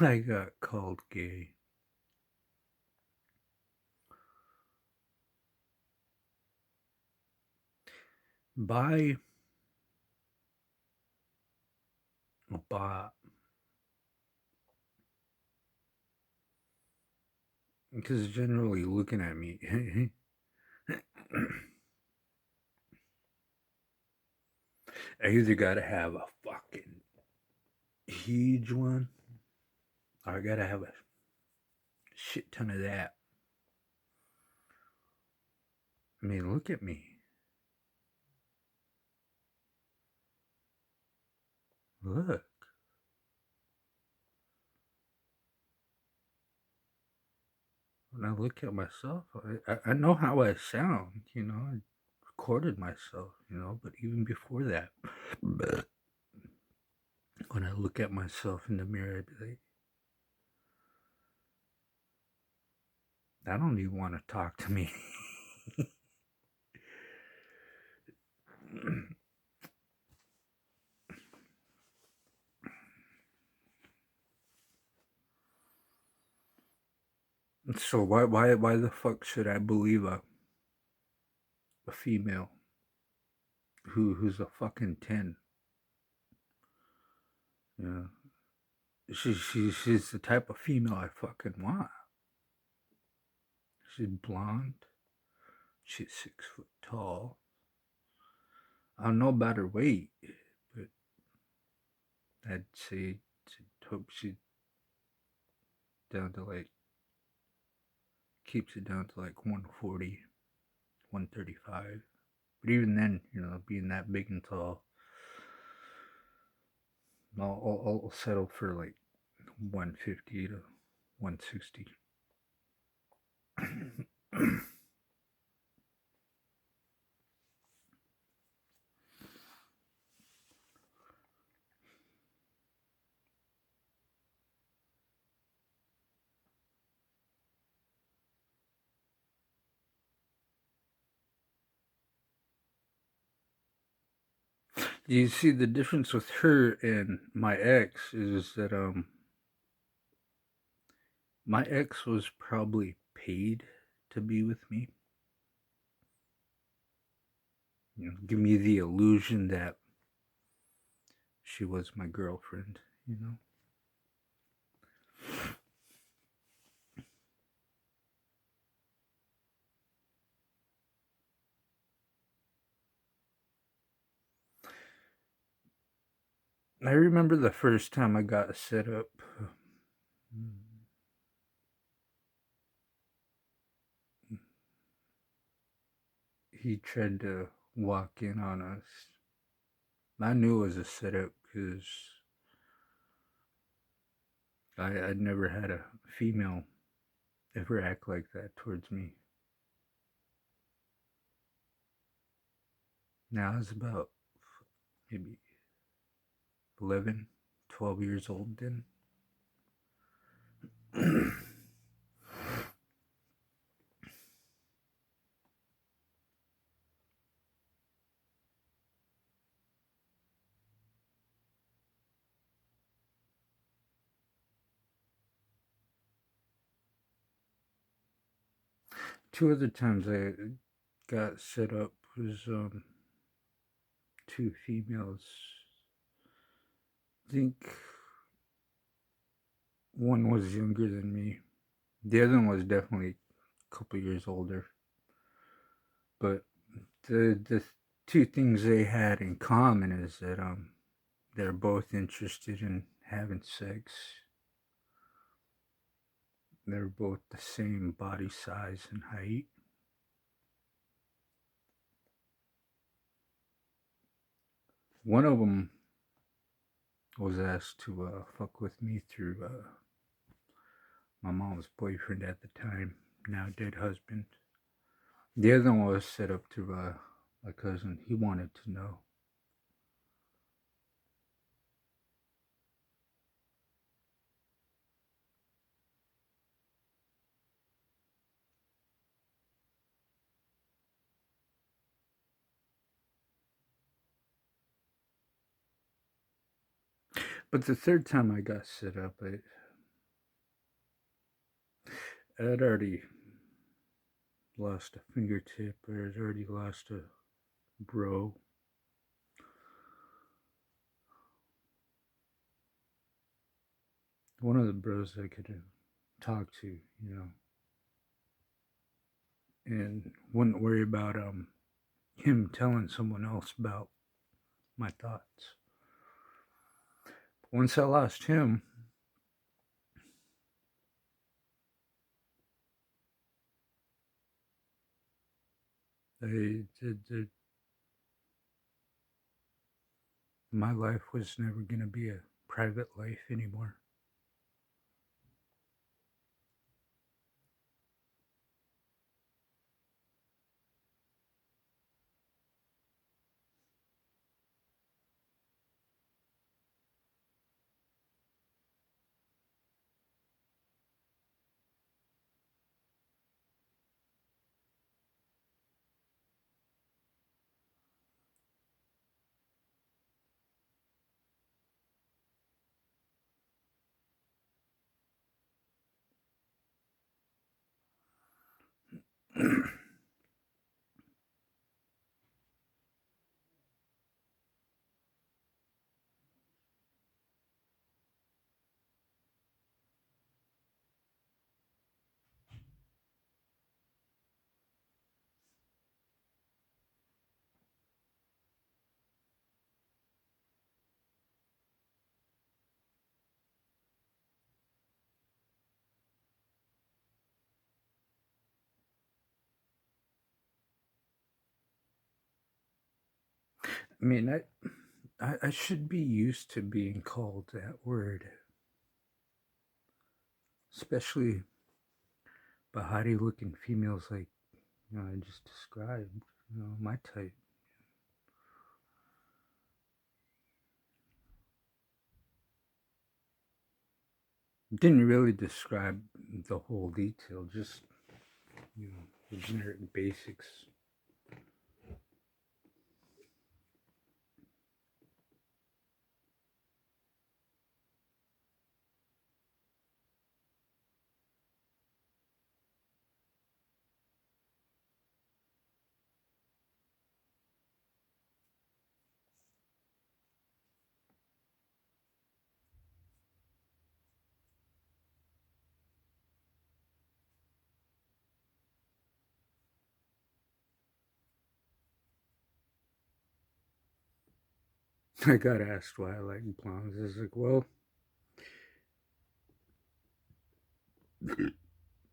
I got called gay by a bot because generally looking at me, I either gotta have a fucking huge one or I gotta have a shit ton of that. I mean, look at me. Look. When I look at myself, I know how I sound, you know. I recorded myself, you know, but even before that, when I look at myself in the mirror, I'd be like, I don't even want to talk to me. So why the fuck should I believe a female who's a fucking 10? You know, she's the type of female I fucking want. She's blonde. She's 6 foot tall. I don't know about her weight, but I'd say hope she down to like keeps it down to like 140, 135. But even then, you know, being that big and tall, I'll settle for like 150 to 160. You see, the difference with her and my ex is that my ex was probably paid to be with me. You know, give me the illusion that she was my girlfriend, you know. I remember the first time I got set up. He tried to walk in on us. I knew it was a setup because I'd never had a female ever act like that towards me. Now I was about maybe 11, 12 years old then. Two other times I got set up was two females. I think one was younger than me. The other one was definitely a couple years older. But the two things they had in common is that they're both interested in having sex. They're both the same body size and height. One of them was asked to fuck with me through my mom's boyfriend at the time, now dead husband. The other one was set up to my cousin, he wanted to know. But the third time I got set up, I'd already lost a fingertip, or I'd already lost a bro. One of the bros I could talk to, and wouldn't worry about him telling someone else about my thoughts. Once I lost him, my life was never going to be a private life anymore. I mean, I should be used to being called that word, especially by haughty looking females like I just described, my type. Didn't really describe the whole detail, just the generic basics. I got asked why I like blondes. I was like, well,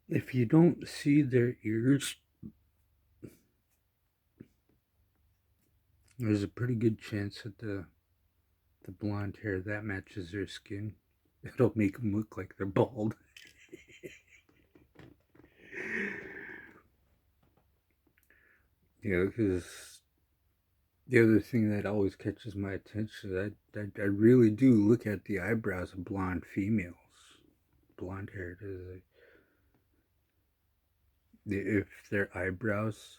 if you don't see their ears, there's a pretty good chance that the blonde hair that matches their skin, it'll make them look like they're bald. Because the other thing that always catches my attention, I really do look at the eyebrows of blonde females, blonde haired. If their eyebrows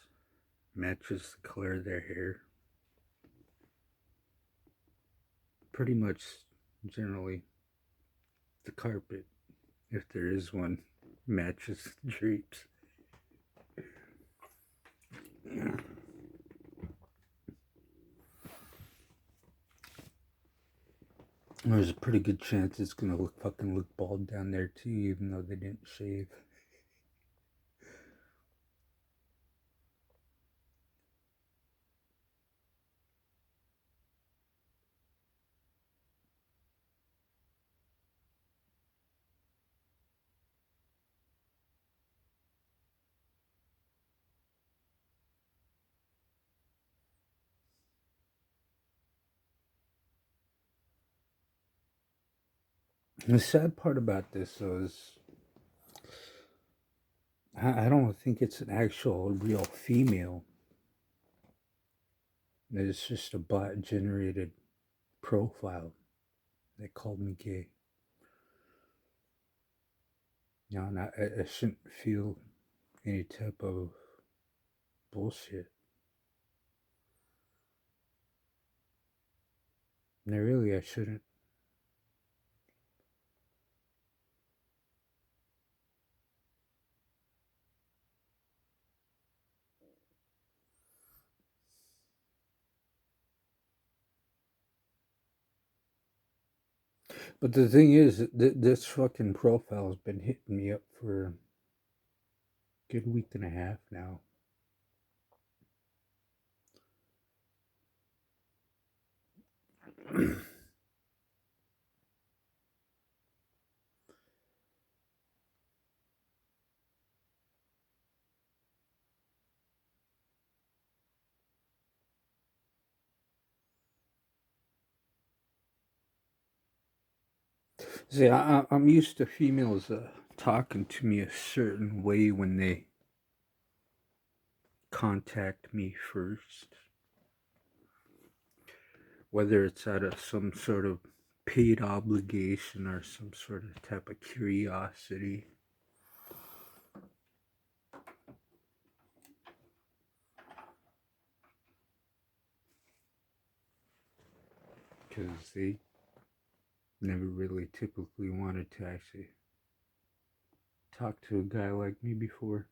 matches the color of their hair, pretty much generally the carpet, if there is one, matches the drapes. There's a pretty good chance it's gonna look bald down there too, even though they didn't shave. The sad part about this though is I don't think it's an actual real female. It's just a bot generated profile. They called me gay. You know, and I shouldn't feel any type of bullshit. No, really, I shouldn't. But the thing is, this fucking profile has been hitting me up for a good week and a half now. See, I'm used to females talking to me a certain way when they contact me first, whether it's out of some sort of paid obligation or some sort of type of curiosity. Because they never really typically wanted to actually talk to a guy like me before.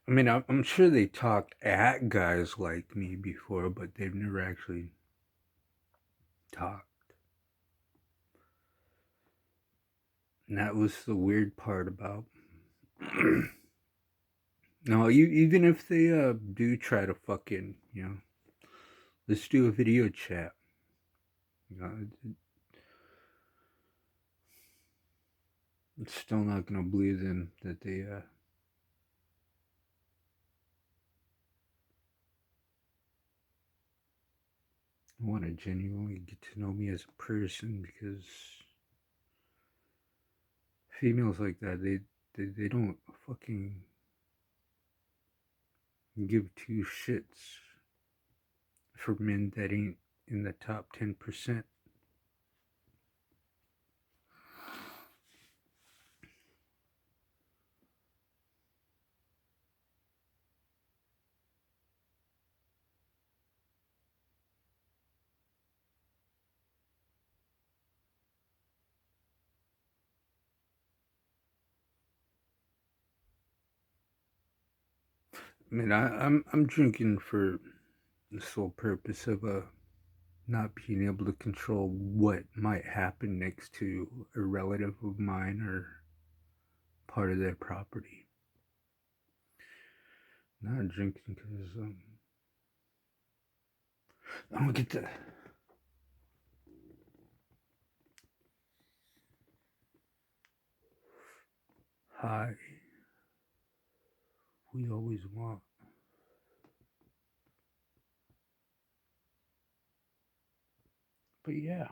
I mean, I'm sure they talked at guys like me before, but they've never actually talked. And that was the weird part about. No, even if they do try to fucking, let's do a video chat. You know, it's still not gonna believe them that they want to genuinely get to know me as a person, because females like that, they don't fucking give two shits for men that ain't in the top 10%. I mean, I'm drinking for the sole purpose of not being able to control what might happen next to a relative of mine or part of their property. Not drinking because I don't get the high we always want. But yeah.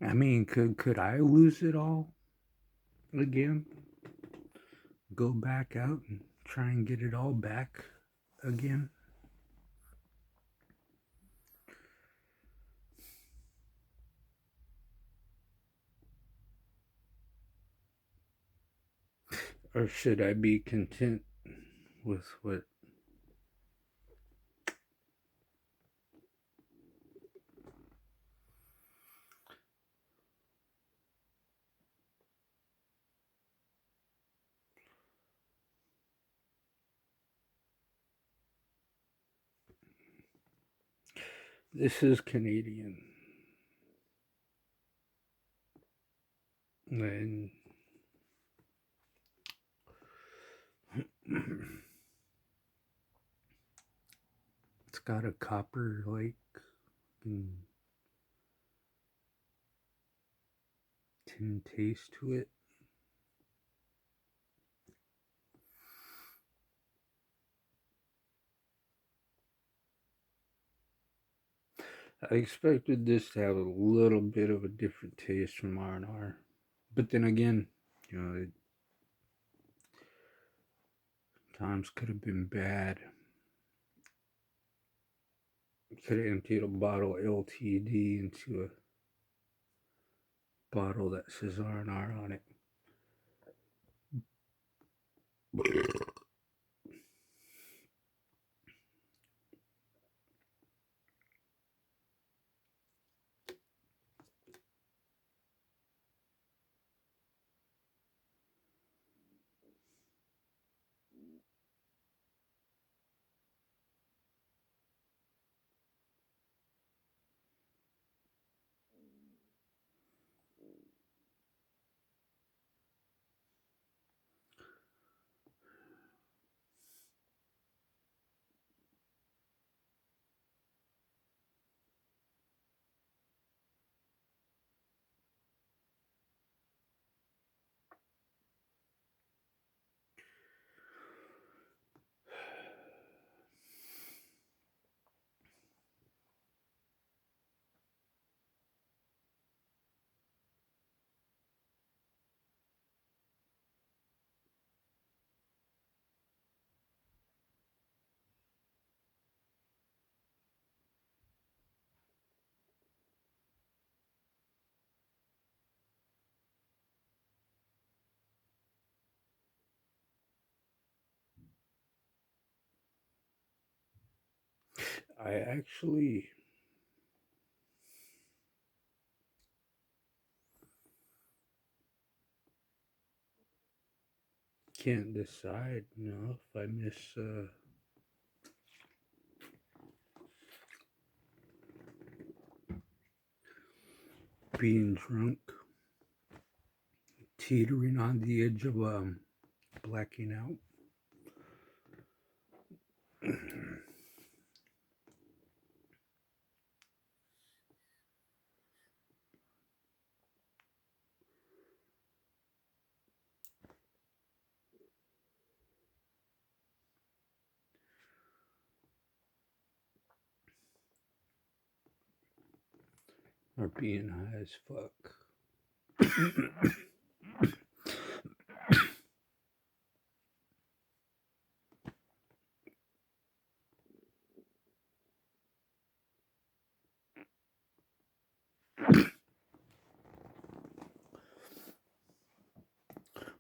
I mean, could I lose it all? again, go back out and try and get it all back again. Or should I be content with what? This is Canadian. And it's got a copper like tin taste to it. I expected this to have a little bit of a different taste from R&R. But then again, times could have been bad. Could have emptied a bottle LTD into a bottle that says R&R on it. I actually can't decide, if I miss being drunk, teetering on the edge of blacking out. Or being high as fuck.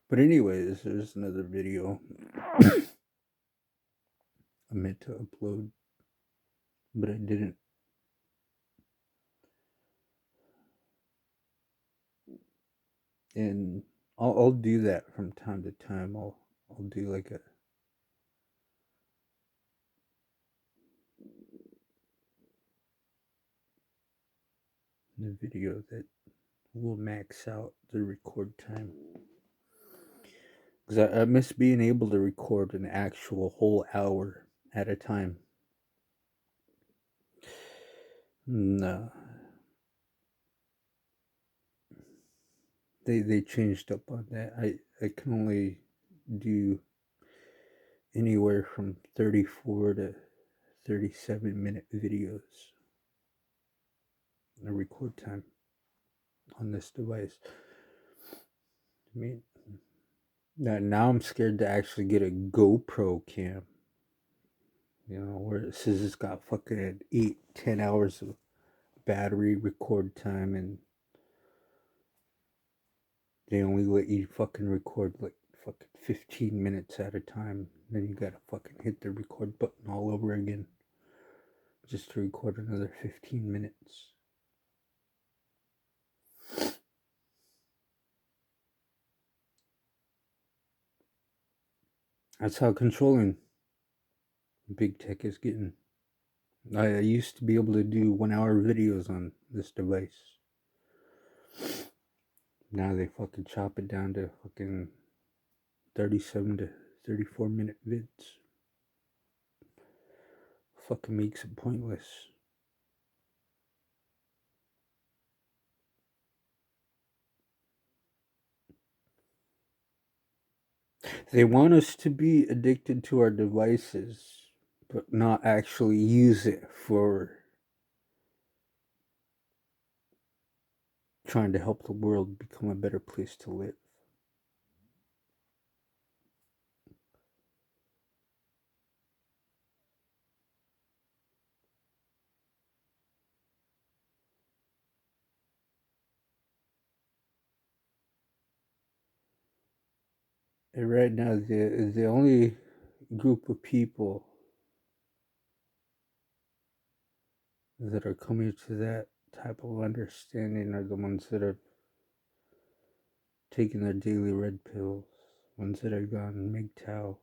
But anyways, there's another video I meant to upload, but I didn't. And I'll do that from time to time. I'll do like a video that will max out the record time. Because I miss being able to record an actual whole hour at a time. No. They changed up on that. I can only do anywhere from 34 to 37-minute videos. The record time on this device. I mean, Now I'm scared to actually get a GoPro cam. Where it says it's got fucking 8-10 hours of battery record time, and they only let you fucking record like fucking 15 minutes at a time. Then you gotta fucking hit the record button all over again just to record another 15 minutes. That's how controlling big tech is getting. I used to be able to do 1 hour videos on this device. Now they fucking chop it down to fucking 37 to 34-minute vids. Fucking makes it pointless. They want us to be addicted to our devices, but not actually use it for trying to help the world become a better place to live. And right now, the only group of people that are coming to that type of understanding are the ones that are taking their daily red pills, ones that are gone MGTOW.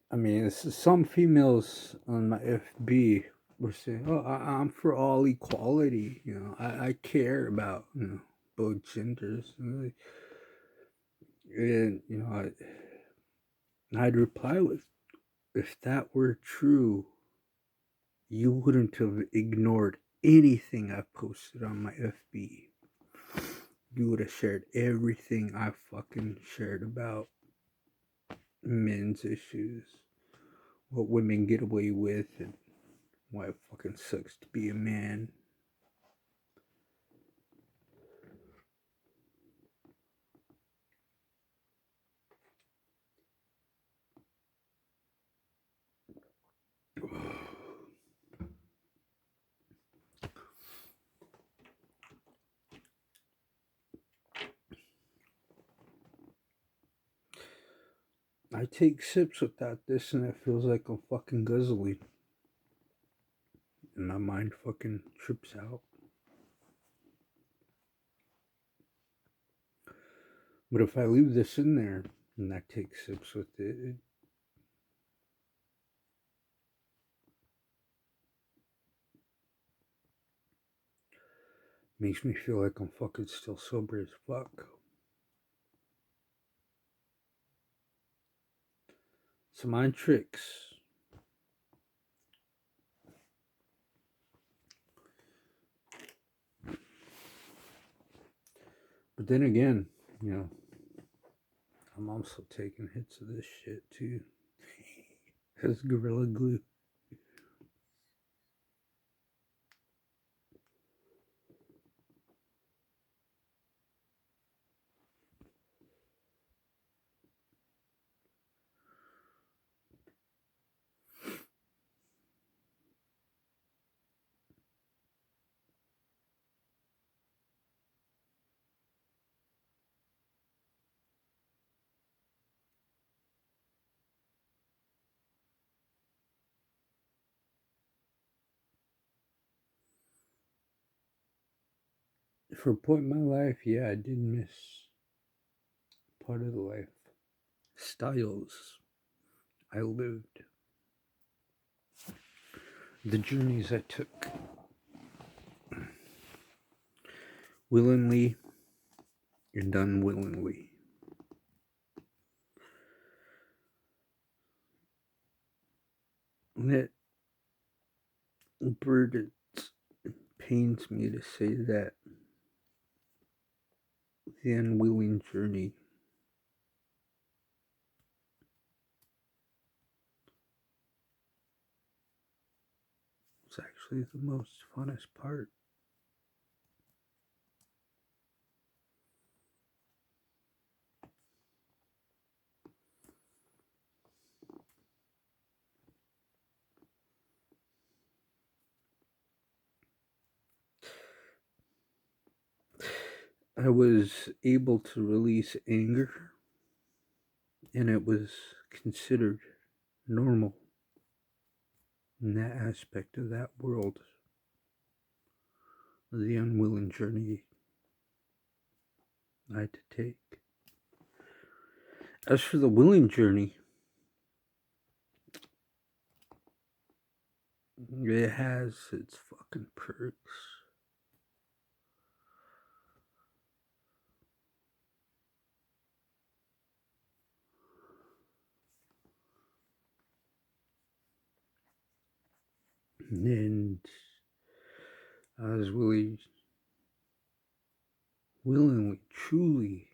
I mean, some females on my FB were saying, "Oh, I'm for all equality. I care about both genders." And I'd reply with, "If that were true, you wouldn't have ignored anything I've posted on my FB. You would have shared everything I fucking shared about men's issues, what women get away with, and why it fucking sucks to be a man." I take sips without this and it feels like I'm fucking guzzling. And my mind fucking trips out. But if I leave this in there and I take sips with it makes me feel like I'm fucking still sober as fuck. So mind tricks. But then again, I'm also taking hits of this shit too. As Gorilla Glue. For a point in my life, yeah, I did miss part of the life. Styles I lived. The journeys I took. Willingly and unwillingly. And it pains me to say that the unwilling journey It's actually the most funnest part. I was able to release anger, and it was considered normal in that aspect of that world, the unwilling journey I had to take. As for the willing journey, it has its fucking perks. And I was willingly, truly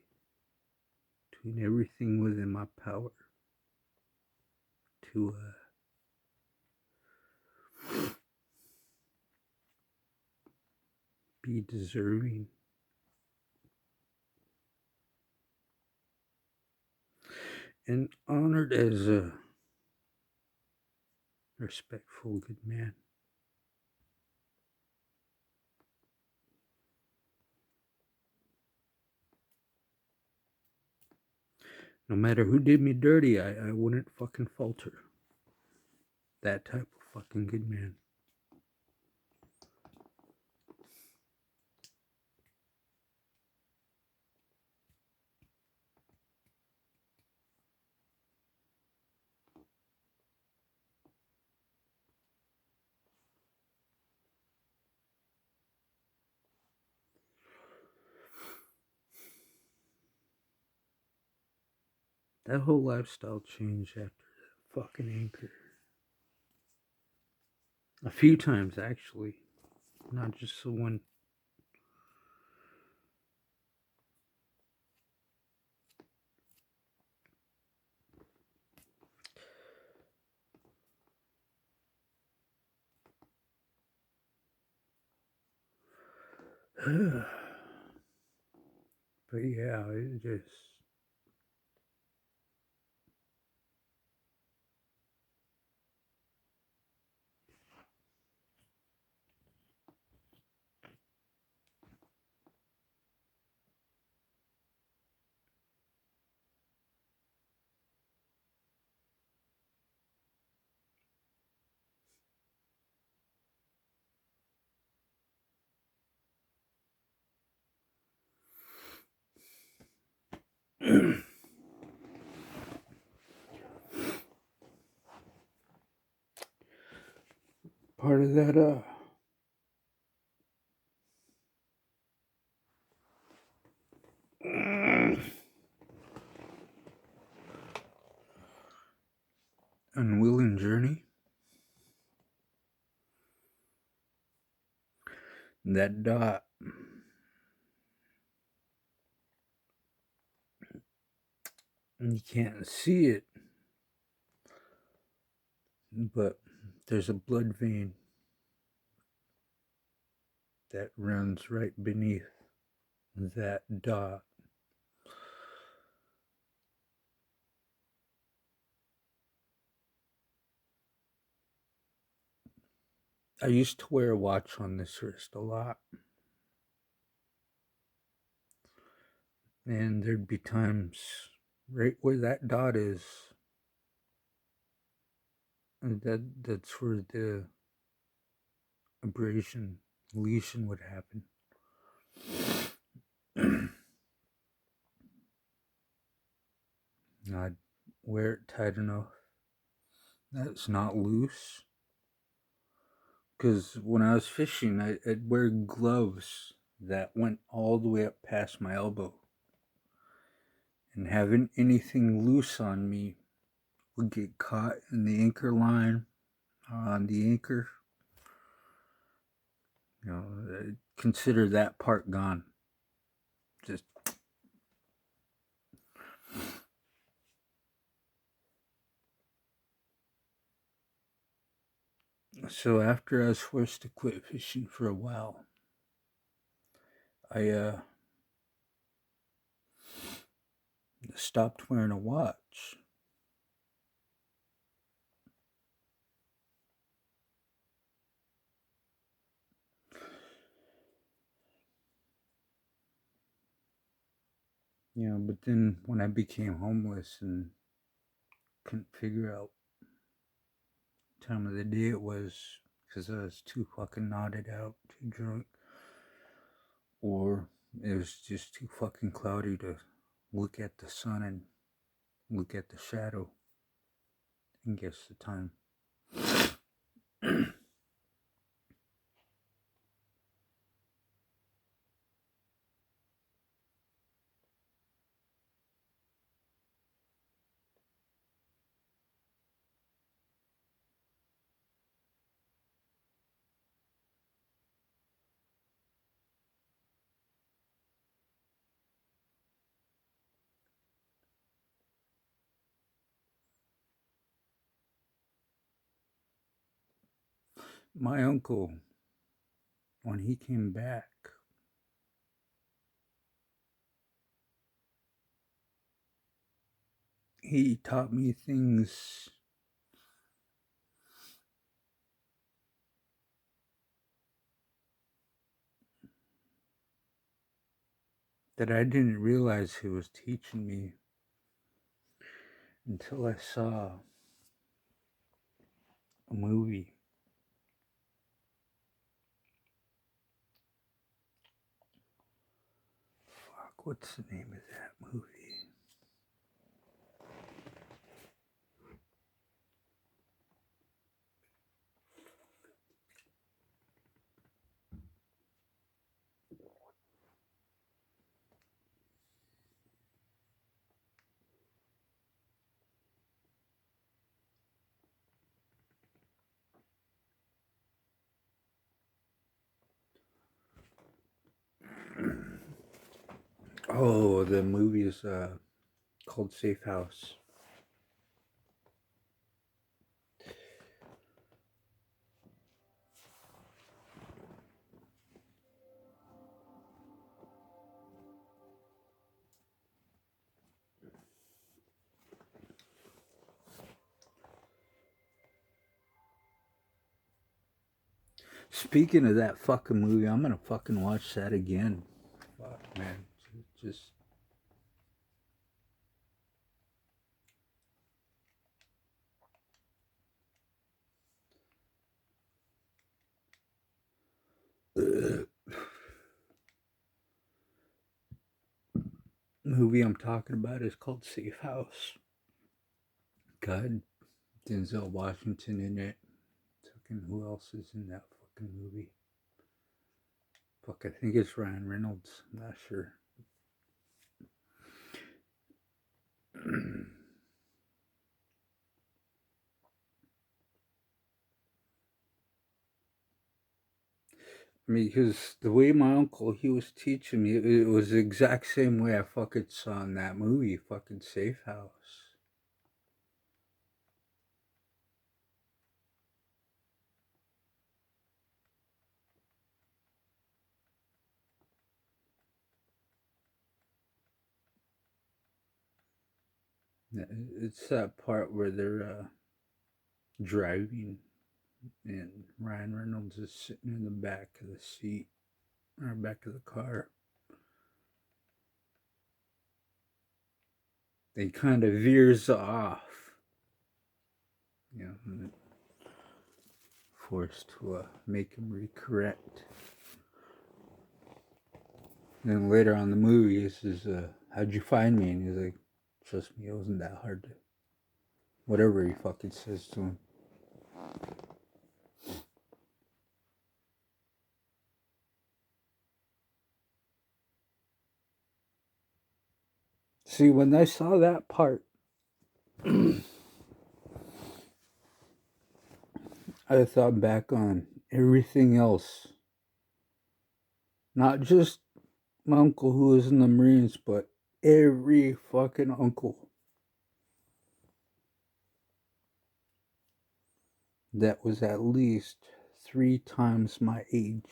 doing everything within my power to be deserving and honored as a respectful good man. No matter who did me dirty, I wouldn't fucking falter. That type of fucking good man. That whole lifestyle changed after that fucking anchor. A few times, actually. Not just the one. But yeah, it just. Part of that, unwilling journey. That dot. You can't see it, but there's a blood vein that runs right beneath that dot. I used to wear a watch on this wrist a lot. And there'd be times right where that dot is, that's where the abrasion, lesion would happen. I'd wear it tight enough that it's not loose. Because when I was fishing, I'd wear gloves that went all the way up past my elbow. And having anything loose on me would get caught in the anchor line on the anchor. You know, consider that part gone. Just So after I was forced to quit fishing for a while, I stopped wearing a watch. But then when I became homeless and couldn't figure out time of the day it was because I was too fucking nodded out, too drunk, or it was just too fucking cloudy to look at the sun and look at the shadow and guess the time. My uncle, when he came back, he taught me things that I didn't realize he was teaching me until I saw a movie. Fuck, what's the name of that movie? Oh, the movie is called Safe House. Speaking of that fucking movie, I'm gonna fucking watch that again. Fuck, man. Just. Movie I'm talking about is called Safe House. God, Denzel Washington in it. Fucking who else is in that fucking movie? Fuck, I think it's Ryan Reynolds. I'm not sure. I mean, because the way my uncle, he was teaching me, it was the exact same way I fucking saw in that movie, fucking Safe House. It's that part where they're driving and Ryan Reynolds is sitting in the back of the seat or back of the car. He kind of veers off, and forced to make him recorrect. And then later on in the movie, he says, "How'd you find me?" And he's like, "Trust me, it wasn't that hard to." Whatever he fucking says to him. See, when I saw that part, I thought back on everything else. Not just my uncle who was in the Marines, but every fucking uncle that was at least 3 times my age.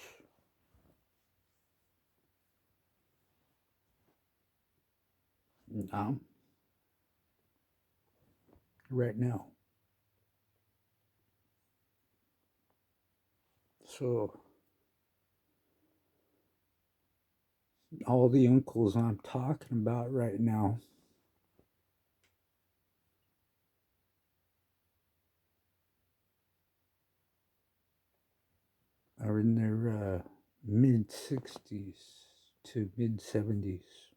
Now, right now. So, all the uncles I'm talking about right now are in their mid 60s to mid 70s.